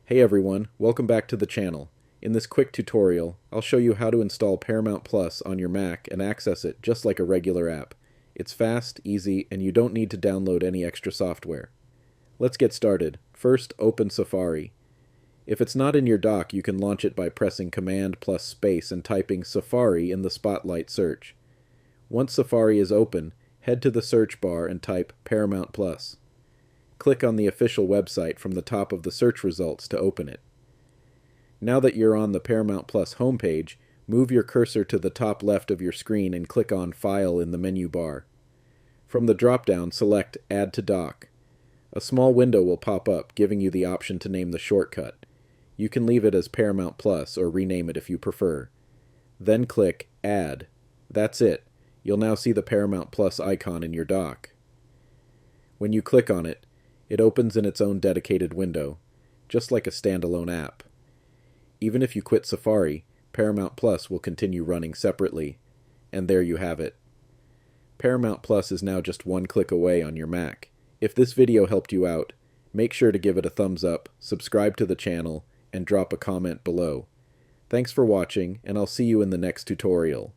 Hey everyone, welcome back to the channel. In this quick tutorial, I'll show you how to install Paramount Plus on your Mac and access it just like a regular app. It's fast, easy, and you don't need to download any extra software. Let's get started. First, open Safari. If it's not in your dock, you can launch it by pressing Command plus space and typing Safari in the Spotlight search. Once Safari is open, head to the search bar and type Paramount Plus. Click on the official website from the top of the search results to open it. Now that you're on the Paramount Plus homepage, move your cursor to the top left of your screen and click on File in the menu bar. From the drop-down, select Add to Dock. A small window will pop up, giving you the option to name the shortcut. You can leave it as Paramount Plus or rename it if you prefer. Then click Add. That's it. You'll now see the Paramount Plus icon in your dock. When you click on it, it opens in its own dedicated window, just like a standalone app. Even if you quit Safari, Paramount Plus will continue running separately, and there you have it. Paramount Plus is now just one click away on your Mac. If this video helped you out, make sure to give it a thumbs up, subscribe to the channel, and drop a comment below. Thanks for watching, and I'll see you in the next tutorial.